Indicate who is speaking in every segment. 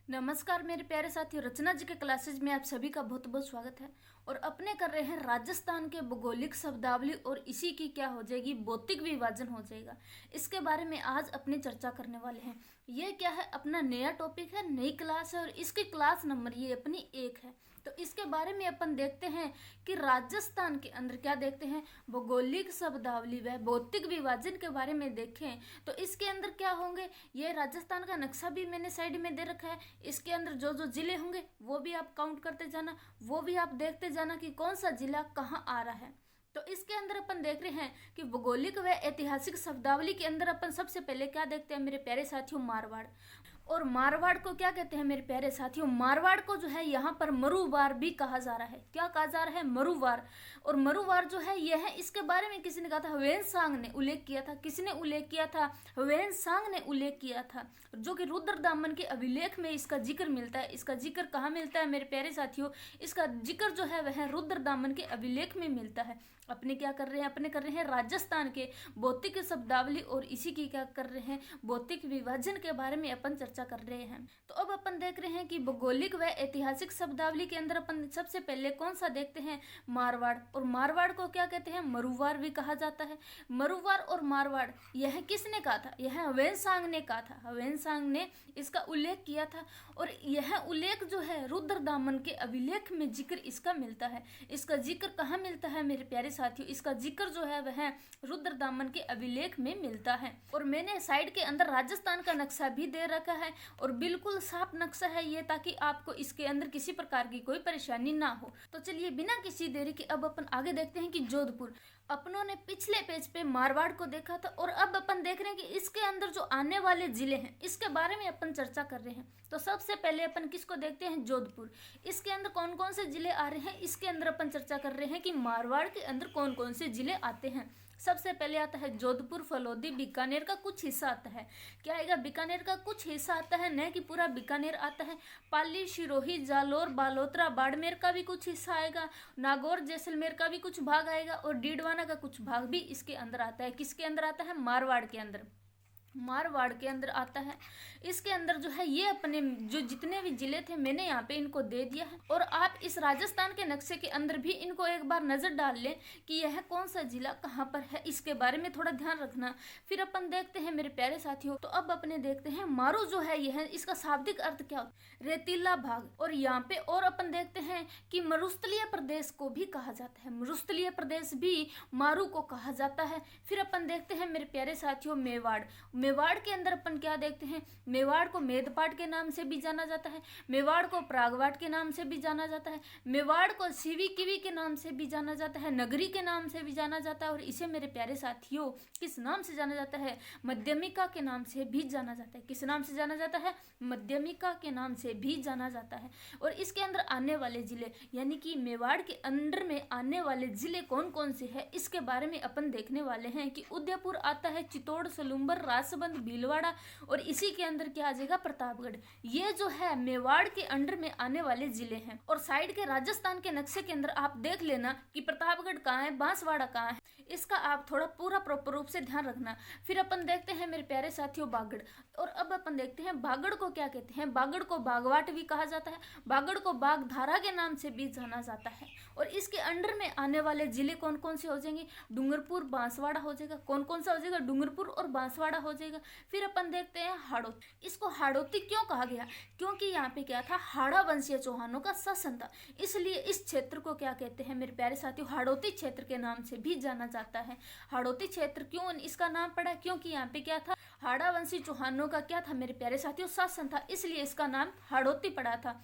Speaker 1: नमस्कार मेरे प्यारे साथियों, रचना जी के क्लासेज में आप सभी का बहुत बहुत स्वागत है। और अपने कर रहे हैं राजस्थान के भौगोलिक शब्दावली और इसी की क्या हो जाएगी, भौतिक विभाजन हो जाएगा। इसके बारे में आज अपनी चर्चा करने वाले हैं। ये क्या है, अपना नया टॉपिक है, नई क्लास है और इसकी क्लास नंबर ये अपनी 1 है। तो इसके बारे में अपन देखते हैं कि राजस्थान के अंदर क्या देखते हैं, भौगोलिक शब्दावली व भौतिक विभाजन के बारे में देखें तो इसके अंदर क्या होंगे। ये राजस्थान का नक्शा भी मैंने साइड में दे रखा है। इसके अंदर जो जो जिले होंगे वो भी आप काउंट करते जाना, वो भी आप देखते जाना कि कौन सा जिला कहाँ आ रहा है। तो इसके अंदर अपन देख रहे हैं कि भौगोलिक व ऐतिहासिक शब्दावली के अंदर अपन सबसे पहले क्या देखते हैं मेरे प्यारे साथियों, मारवाड़। और मारवाड़ को क्या कहते हैं मेरे प्यारे साथियों, मारवाड़ को जो है यहाँ पर मरुवार भी कहा जा रहा है। क्या कहा जा रहा है, मरुवार। और मरुवार जो है यह है, इसके बारे में किसी ने कहा था, ह्वेनसांग ने उल्लेख किया था। किसने उल्लेख किया था, ह्वेनसांग ने उल्लेख किया था, जो कि रुद्रदामन के अभिलेख में इसका जिक्र मिलता है। इसका जिक्र कहाँ मिलता है मेरे प्यारे साथियों, इसका जिक्र जो है वह रुद्रदामन के अभिलेख में मिलता है। अपने क्या कर रहे हैं, अपने कर रहे हैं राजस्थान के भौतिक शब्दावली और इसी की क्या कर रहे हैं, भौतिक विभाजन के बारे में अपन चर्चा कर रहे हैं। तो अब अपन देख रहे हैं कि भौगोलिक व ऐतिहासिक शब्दावली के अंदर अपन सबसे पहले कौन सा देखते हैं, मारवाड़। और मारवाड़ को क्या कहते हैं, मरुवार भी कहा जाता है। मरुवार और मारवाड़ यह किसने कहा था, यह ह्वेनसांग ने कहा था। ह्वेनसांग ने इसका उल्लेख किया था और यह उल्लेख जो है रुद्रदामन के अभिलेख में जिक्र इसका मिलता है। इसका जिक्र कहाँ मिलता है मेरे प्यारे साथियों, इसका जिक्र जो है वह रुद्रदामन के अभिलेख में मिलता है। और मैंने साइड के अंदर राजस्थान का नक्शा भी दे रखा है और बिल्कुल साफ नक्शा है ये, ताकि आपको इसके अंदर किसी प्रकार की कोई परेशानी ना हो। तो चलिए बिना किसी देरी के अब अपन आगे देखते हैं कि जोधपुर। अपनों ने पिछले पेज पे मारवाड़ को देखा था और अब अपन देख रहे हैं कि इसके अंदर जो आने वाले जिले हैं इसके बारे में अपन चर्चा कर रहे हैं। तो सबसे पहले अपन किसको देखते हैं, जोधपुर। इसके अंदर कौन कौन से जिले आ रहे हैं, इसके अंदर अपन चर्चा कर रहे हैं कि मारवाड़ के अंदर कौन कौन से जिले आते हैं। सबसे पहले आता है जोधपुर, फलोदी, बीकानेर का कुछ हिस्सा आता है। क्या आएगा, बीकानेर का कुछ हिस्सा आता है, न कि पूरा बीकानेर आता है। पाली, सिरोही, जालोर, बालोतरा, बाड़मेर का भी कुछ हिस्सा आएगा। नागौर, जैसलमेर का भी कुछ भाग आएगा और डीडवाना का कुछ भाग भी इसके अंदर आता है। किसके अंदर आता है, मारवाड़ के अंदर, मारवाड़ के अंदर आता है। इसके अंदर जो है ये अपने जो जितने भी जिले थे मैंने यहाँ पे इनको दे दिया है। और आप इस राजस्थान के नक्शे के अंदर भी इनको एक बार नजर डाल लें कि यह कौन सा जिला कहाँ पर है, इसके बारे में थोड़ा ध्यान रखना। फिर अपन देखते हैं मेरे प्यारे साथियों, तो अब अपने देखते हैं मारू जो है यह, इसका शाब्दिक अर्थ क्या होता है, रेतीला भाग। और यहाँ पे और अपन देखते हैं कि मरुस्थलीय प्रदेश को भी कहा जाता है, मरुस्थलीय प्रदेश भी मारू को कहा जाता है। फिर अपन देखते हैं मेरे प्यारे साथियों मेवाड़। मेवाड़ के अंदर अपन क्या देखते हैं, मेवाड़ को मेदपाट के नाम से भी जाना जाता है, मेवाड़ को प्रागवाट के नाम से भी जाना जाता है, मेवाड़ को सिवी किवी के नाम से भी जाना जाता है, नगरी के नाम से भी जाना जाता है और इसे मेरे प्यारे साथियों किस नाम से जाना जाता है, मध्यमिका के नाम से भी जाना जाता है। किस नाम से जाना जाता है, मध्यमिका के नाम से भी जाना जाता है। और इसके अंदर आने वाले जिले यानी कि मेवाड़ के अंदर में आने वाले जिले कौन कौन से हैं इसके बारे में अपन देखने वाले हैं कि उदयपुर आता है, चित्तौड़, सलूम्बर, राजसमंद, भीलवाड़ा और इसी के अंदर क्या आ जाएगा, प्रतापगढ़। ये जो है मेवाड़ के अंडर में आने वाले जिले हैं। और साइड के राजस्थान के नक्शे के अंदर आप देख लेना कि प्रतापगढ़ कहाँ है, बांसवाड़ा कहाँ है, इसका आप थोड़ा पूरा प्रॉपर रूप से ध्यान रखना। फिर अपन देखते हैं मेरे प्यारे साथियों बागड़। और अब अपन देखते हैं बागड़ को क्या कहते हैं, बागड़ को बागवाट भी कहा जाता है, बागड़ को बागधारा के नाम से भी जाना जाता है। और इसके अंडर में आने वाले जिले कौन कौन से हो जाएंगे, डूंगरपुर, बांसवाड़ा हो जाएगा। कौन कौन सा हो जाएगा, डूंगरपुर और बांसवाड़ा हो जाएगा। फिर अपन देखते हैं हाड़ौती। इसको हाड़ौती क्यों कहा गया, क्योंकि यहाँ पे क्या था, हाड़ा वंशीय चौहानों का शासन था, इसलिए इस क्षेत्र को क्या कहते हैं मेरे प्यारे साथियों, हाड़ौती क्षेत्र के नाम से भी जाना जाता है। हाड़ौती क्षेत्र क्यों इसका नाम पड़ा, क्योंकि यहाँ पे क्या था, हाड़ा वंशी चौहानों का क्या था मेरे प्यारे साथियों, शासन था, इसलिए इसका नाम हाड़ौती पड़ा था।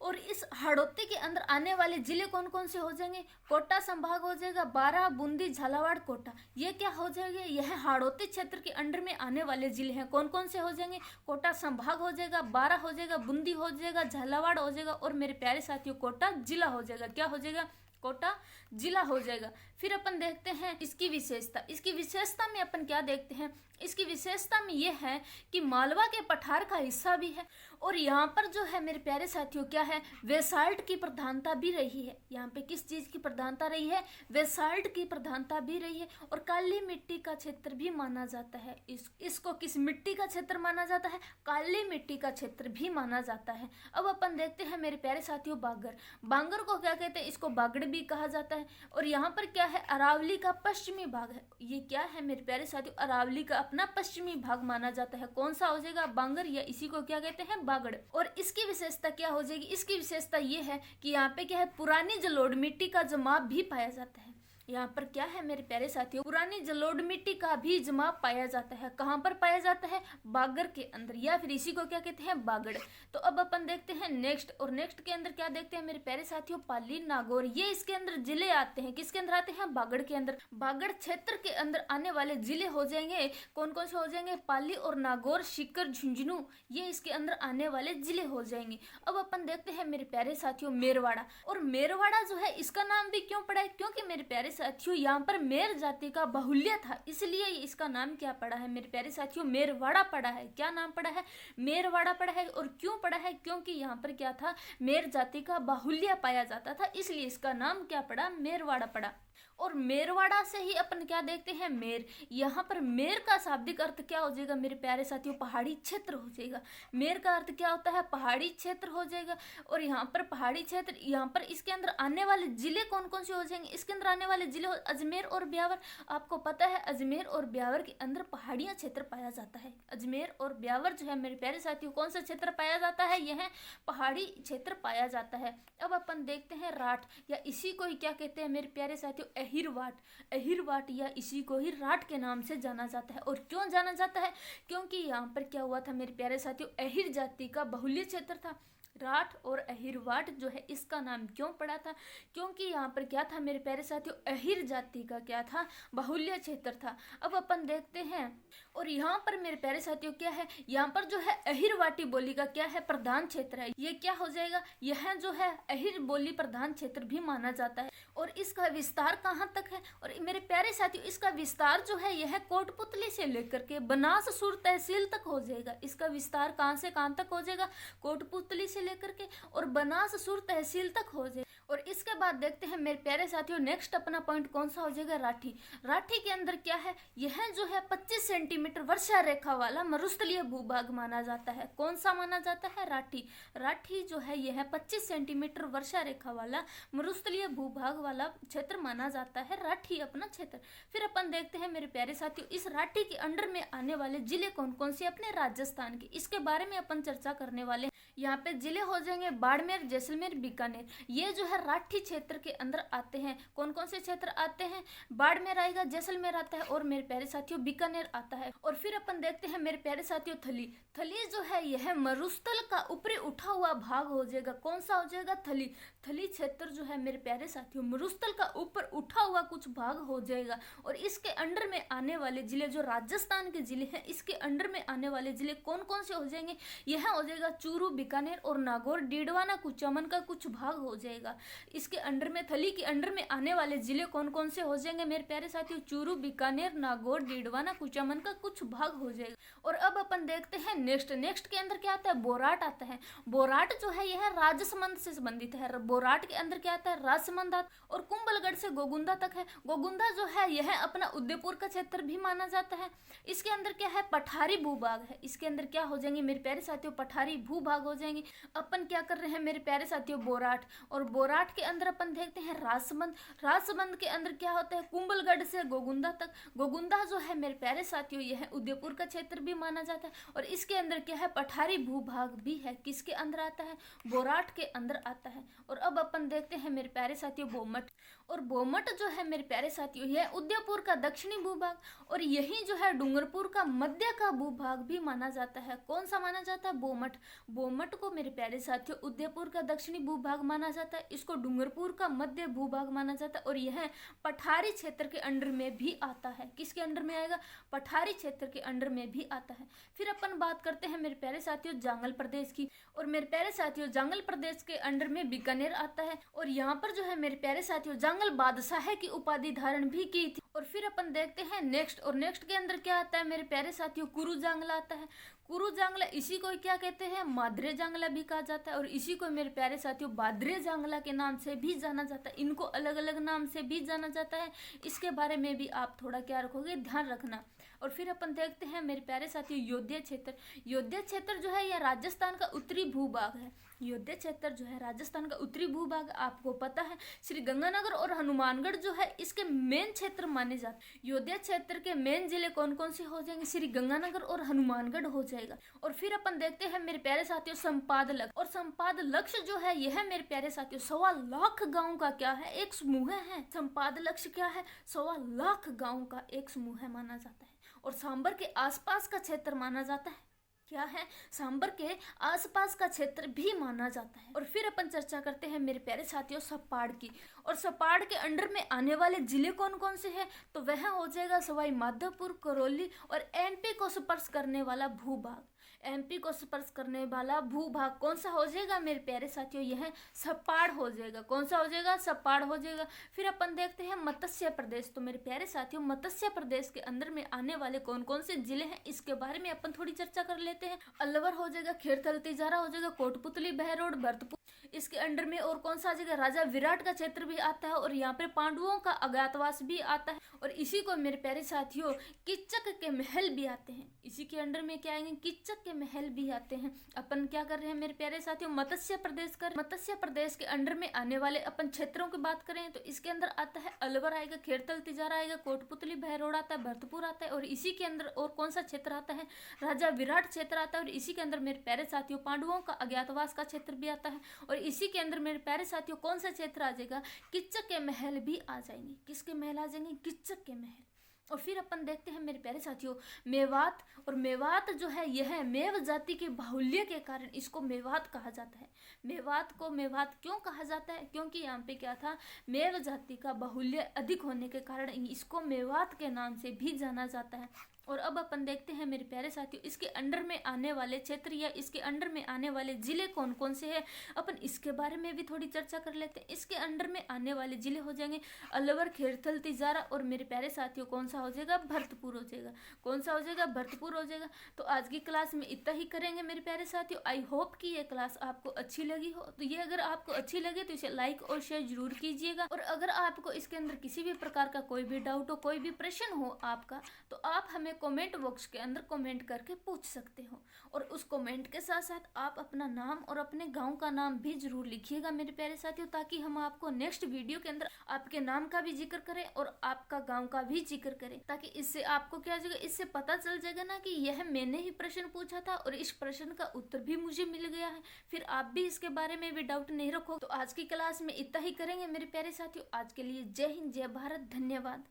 Speaker 1: और इस हाड़ौती के अंदर आने वाले जिले कौन कौन से हो जाएंगे, कोटा संभाग हो जाएगा, बारां, बूंदी, झालावाड़, कोटा, ये क्या हो जाएंगे, यह हाड़ौती क्षेत्र के अंडर में आने वाले जिले हैं। कौन कौन से हो जाएंगे, कोटा संभाग हो जाएगा, बारां हो जाएगा, बूंदी हो जाएगा, झालावाड़ हो जाएगा और मेरे प्यारे साथियों कोटा जिला हो जाएगा। क्या हो जाएगा, कोटा जिला हो जाएगा। फिर अपन देखते हैं इसकी विशेषता में अपन क्या देखते हैं, इसकी विशेषता में ये है कि मालवा के पठार का हिस्सा भी है और यहाँ पर जो है मेरे प्यारे साथियों क्या है, बेसाल्ट की प्रधानता भी रही है। यहाँ पे किस चीज की प्रधानता रही है, बेसाल्ट की प्रधानता भी रही है और काली मिट्टी का क्षेत्र भी माना जाता है। इसको किस मिट्टी का क्षेत्र माना जाता है, काली मिट्टी का क्षेत्र भी माना जाता है। अब अपन देखते हैं मेरे प्यारे साथियों बांगर को क्या कहते हैं, इसको बागड़ भी कहा जाता है। और यहाँ पर क्या है, अरावली का पश्चिमी भाग है। ये क्या है मेरे प्यारे साथियों, अरावली का अपना पश्चिमी भाग माना जाता है। कौन सा हो जाएगा, बांगर, या इसी को क्या कहते हैं, बागड़। और इसकी विशेषता क्या हो जाएगी, इसकी विशेषता ये है कि यहाँ पे क्या है, पुरानी जलोढ़ मिट्टी का जमाव भी पाया जाता है। यहाँ पर क्या है मेरे प्यारे साथियों, पुरानी जलोढ़ मिट्टी का भी जमाव पाया जाता है। कहाँ पर पाया जाता है, बागर के अंदर, या फिर इसी को क्या कहते हैं, बागड़। तो अब अपन देखते हैं नेक्स्ट, और नेक्स्ट के अंदर क्या देखते हैं मेरे प्यारे साथियों, पाली, नागौर, ये इसके अंदर जिले आते हैं। किसके अंदर आते हैं, बागड़ के अंदर। बागड़ क्षेत्र के अंदर आने वाले जिले हो जाएंगे, कौन कौन से हो जाएंगे, पाली और नागौर, सीकर, झुंझुनू, ये इसके अंदर आने वाले जिले हो जाएंगे। अब अपन देखते हैं मेरे प्यारे साथियों मेरवाड़ा, और मेरवाड़ा जो है इसका नाम भी क्यों पड़ा है, क्योंकि मेरे प्यारे साथियों यहाँ पर मेर जाति का बाहुल्य था, इसलिए इसका नाम क्या पड़ा है मेरे प्यारे साथियों, मेरवाड़ा पड़ा है। क्या नाम पड़ा है, मेरवाड़ा पड़ा है। और क्यों पड़ा है, क्योंकि यहाँ पर क्या था, मेर जाति का बाहुल्य पाया जाता था, इसलिए इसका नाम क्या पड़ा, मेरवाड़ा पड़ा। और मेरवाड़ा से ही अपन क्या देखते हैं, मेर। यहाँ पर मेर का शाब्दिक अर्थ क्या हो जाएगा मेरे प्यारे साथियों, पहाड़ी क्षेत्र हो जाएगा। मेर का अर्थ क्या होता है, पहाड़ी क्षेत्र हो जाएगा। और यहाँ पर पहाड़ी क्षेत्र, यहाँ पर इसके अंदर आने वाले जिले कौन कौन से हो जाएंगे, इसके अंदर आने वाले जिले अजमेर और ब्यावर। आपको पता है अजमेर और ब्यावर के अंदर पहाड़ियाँ क्षेत्र पाया जाता है। अजमेर और ब्यावर जो है मेरे प्यारे साथियों, कौन सा क्षेत्र पाया जाता है, यह पहाड़ी क्षेत्र पाया जाता है। अब अपन देखते हैं राठ, या इसी को ही क्या कहते हैं मेरे प्यारे साथियों, अहिरवाट, या इसी को ही राठ के नाम से जाना जाता है। और क्यों जाना जाता है, क्योंकि यहाँ पर क्या हुआ था मेरे प्यारे साथियों, अहिर जाति का बहुल्य क्षेत्र था। राठ और अहिरवाट जो है इसका नाम क्यों पड़ा था, क्योंकि यहाँ पर क्या था मेरे प्यारे साथियों, अहिर जाति का क्या था, बाहुल्य क्षेत्र था। अब अपन देखते हैं, और यहाँ पर मेरे प्यारे साथियों क्या है, यहाँ पर जो है अहिरवाटी बोली का क्या है, प्रधान क्षेत्र है। ये क्या हो जाएगा, यह जो है अहिर बोली प्रधान क्षेत्र भी माना जाता है। और इसका विस्तार कहाँ तक है, और मेरे प्यारे साथियों इसका विस्तार जो है यह कोटपुतली से लेकर के बनाससुर तहसील तक हो जाएगा। इसका विस्तार कहाँ से कहाँ तक हो जाएगा, कोटपुतली से लेकर के और बनाससुर तहसील तक हो जाए। और इसके बाद देखते हैं मेरे प्यारे साथियों, नेक्स्ट अपना पॉइंट कौन सा हो जाएगा, राठी। राठी के अंदर क्या है, यह जो है 25 सेंटीमीटर वर्षा रेखा वाला मरुस्थलीय भूभाग माना जाता है। कौन सा माना जाता है, राठी। राठी जो है यह 25 सेंटीमीटर वर्षा रेखा वाला मरुस्थलीय भूभाग वाला क्षेत्र माना जाता है, राठी अपना क्षेत्र। फिर अपन देखते हैं मेरे प्यारे साथियों, इस राठी के अंडर में आने वाले जिले कौन कौन से, अपने राजस्थान के, इसके बारे में अपन चर्चा करने वाले हैं। यहाँ पे जिले हो जाएंगे बाड़मेर, जैसलमेर, बीकानेर, ये जो है राठी क्षेत्र के अंदर आते हैं। कौन कौन से क्षेत्र आते हैं, बाड़मेर आएगा, जैसलमेर आता है, और मेरे प्यारे साथियों बीकानेर आता है। और फिर अपन देखते हैं मेरे प्यारे साथियों थली। थली जो है यह मरुस्थल का ऊपरी उठा हुआ भाग हो जाएगा। कौन सा हो जाएगा, थली। थली क्षेत्र जो है मेरे प्यारे साथियों मरुस्थल का ऊपर उठा हुआ कुछ भाग हो जाएगा। और इसके अंडर में आने वाले जिले जो राजस्थान के जिले हैं, इसके अंडर में आने वाले जिले कौन कौन से हो जाएंगे, यह हो जाएगा चूरू, बीकानेर और नागौर, डीडवाना, कुचामन का कुछ भाग हो जाएगा। इसके अंडर में, थली के अंडर में आने वाले जिले कौन कौन से हो जाएंगे मेरे प्यारे साथियों, चूरू, बीकानेर, नागौर, डीडवाना, कुचामन का कुछ भाग हो जाएगा। और अब अपन देखते हैं नेक्स्ट के अंदर क्या आता है, बोराट आता है। बोराट जो है यह राजसमंद से संबंधित है। बोराट के अंदर क्या आता है, राजसमंद आता, और कुंभलगढ़ से गोगुंदा तक है। गोगुंदा जो है यह अपना उदयपुर का क्षेत्र भी माना जाता है। इसके अंदर क्या है, पठारी भूभाग है। इसके अंदर क्या हो जाएंगे मेरे प्यारे साथियों, पठारी भूभाग हो जाएंगे। अपन क्या कर रहे हैं मेरे प्यारे साथियों, बोराट, और बोराट के अंदर अपन देखते हैं राजसमंद। राजसमंद के अंदर क्या होता है, कुंभलगढ़ से गोगुंदा तक। गोगुंदा जो है मेरे प्यारे साथियों यह उदयपुर का क्षेत्र भी माना जाता है। और इसके अंदर क्या है, पठारी भूभाग भी है। किसके अंदर आता है, बोराट के अंदर आता है। और अब अपन देखते हैं मेरे प्यारे साथियों बोमट। और बोमट जो है मेरे प्यारे साथियों यह उदयपुर का दक्षिणी भूभाग, और यही जो है डूंगरपुर का मध्य का भूभाग भी माना जाता है। कौन सा माना जाता है, बोमट। बोमट को मेरे प्यारे साथियों उदयपुर का दक्षिणी भूभाग माना जाता है। इसको डूंगरपुर का मध्य भूभाग माना जाता है और यह पठारी क्षेत्र के अंडर में भी आता है। किसके अंडर में आएगा? पठारी क्षेत्र के अंडर में भी आता है। फिर अपन बात करते हैं मेरे प्यारे साथियों जांगल प्रदेश की, और मेरे प्यारे साथियों जांगल प्रदेश के अंडर में बीकानेर आता है और यहाँ पर जो है मेरे प्यारे साथियों जांगल बादशाह की उपाधि धारण भी की थी। और फिर अपन देखते हैं नेक्स्ट, और नेक्स्ट के अंदर क्या आता है मेरे प्यारे साथियों? कुरु जांगला आता है। कुरु जांगला, इसी को क्या कहते हैं? माद्रे जांगला भी कहा जाता है और इसी को मेरे प्यारे साथियों बाद्रे जांगला के नाम से भी जाना जाता है। इनको अलग अलग नाम से भी जाना जाता है, इसके बारे में भी आप थोड़ा क्या रखोगे? ध्यान रखना। और फिर अपन देखते हैं मेरे प्यारे साथियों योध्या क्षेत्र। योध्या क्षेत्र जो है यह राजस्थान का उत्तरी भूभाग है। योध्या क्षेत्र जो है राजस्थान का उत्तरी भूभाग, आपको पता है श्री गंगानगर और हनुमानगढ़ जो है इसके मेन क्षेत्र माने जाते हैं। योध्या क्षेत्र के मेन जिले कौन कौन से हो जाएंगे? श्री गंगानगर और हनुमानगढ़ हो जाएगा। और फिर अपन देखते हैं मेरे प्यारे साथियों संपाद लक्ष्य, और संपाद लक्ष्य जो है यह मेरे प्यारे साथियों 1.25 लाख गाँव का क्या है? एक समूह है। संपाद लक्ष्य क्या है? 1.25 लाख गाँव का एक समूह है माना जाता है और सांबर के आसपास का क्षेत्र माना जाता है। क्या है? सांबर के आसपास का क्षेत्र भी माना जाता है। और फिर अपन चर्चा करते हैं मेरे प्यारे साथियों सपाड़ की, और सपाड़ के अंडर में आने वाले जिले कौन कौन से हैं? तो वह हो जाएगा सवाई माधोपुर, करौली और एमपी को स्पर्श करने वाला भूभाग। एमपी को स्पर्श करने वाला भूभाग कौन सा हो जाएगा मेरे प्यारे साथियों? यह सपाड़ हो जाएगा। कौन सा हो जाएगा? सपाड़ हो जाएगा। फिर अपन देखते हैं मत्स्य प्रदेश। तो मेरे प्यारे साथियों मत्स्य प्रदेश के अंदर में आने वाले कौन कौन से जिले हैं इसके बारे में अपन थोड़ी चर्चा कर लेते हैं। अलवर हो जाएगा, खेरथल तिजारा हो जाएगा, कोटपुतली, बहरोड, भरतपुर। इसके अंडर में और कौन सा आ जाएगा? राजा विराट का क्षेत्र भी आता है और यहाँ पे पांडवों का अज्ञातवास भी आता है और इसी को मेरे प्यारे साथियों किच्चक के महल भी आते हैं। इसी के अंडर में क्या आएंगे? किच्चक के महल भी आते हैं। अपन क्या कर रहे हैं मेरे प्यारे साथियों? मत्स्य प्रदेश कर। मत्स्य प्रदेश के अंडर में आने वाले अपन क्षेत्रों की बात करें तो इसके अंदर आता है अलवर आएगा, खेरथल तिजारा आएगा, कोटपुतली, बहरोड आता है, भरतपुर आता है और इसी के अंदर और कौन सा क्षेत्र आता है? राजा विराट क्षेत्र आता है और इसी के अंदर मेरे प्यारे साथियों पांडवों का अज्ञातवास का क्षेत्र भी आता है और इसी के अंदर मेरे प्यारे साथियों कौन सा क्षेत्र आ जाएगा? किच्चक के महल भी आ जाएंगे। किसके महल आ जाएंगे? किच्चक के महल। और फिर अपन देखते हैं मेरे प्यारे साथियों मेवात, और मेवात जो है यह मेव जाति के बाहुल्य के कारण इसको मेवात कहा जाता है। मेवात को मेवात क्यों कहा जाता है? क्योंकि यहाँ पे क्या था? मेव जाति का बाहुल्य अधिक होने के कारण इसको मेवात के नाम से भी जाना जाता है। और अब अपन देखते हैं मेरे प्यारे साथियों इसके अंडर में आने वाले क्षेत्र या इसके अंडर में आने वाले जिले कौन कौन से हैं, अपन इसके बारे में भी थोड़ी चर्चा कर लेते हैं। इसके अंडर में आने वाले जिले हो जाएंगे अलवर, खेरथल, तिजारा और मेरे प्यारे साथियों कौन सा हो जाएगा? भरतपुर हो जाएगा। कौन सा हो जाएगा? भरतपुर हो जाएगा। तो आज की क्लास में इतना ही करेंगे मेरे प्यारे साथियों। आई होप कि ये क्लास आपको अच्छी लगी हो। तो ये अगर आपको अच्छी लगे तो इसे लाइक और शेयर जरूर कीजिएगा और अगर आपको इसके अंदर किसी भी प्रकार का कोई भी डाउट हो, कोई भी प्रश्न हो आपका, तो आप हमें कमेंट बॉक्स के अंदर कमेंट करके पूछ सकते हो और उस कमेंट के साथ साथ आप अपना नाम और अपने गांव का नाम भी जरूर लिखिएगा मेरे प्यारे साथियों, ताकि हम आपको नेक्स्ट वीडियो के अंदर आपके नाम का भी जिक्र करें और आपका गांव का भी जिक्र करें, ताकि इससे आपको क्या जाएगा, इससे पता चल जाएगा ना कि यह मैंने ही प्रश्न पूछा था और इस प्रश्न का उत्तर भी मुझे मिल गया है, फिर आप भी इसके बारे में भी डाउट नहीं रखो। तो आज की क्लास में इतना ही करेंगे मेरे प्यारे साथियों। आज के लिए जय हिंद, जय भारत, धन्यवाद।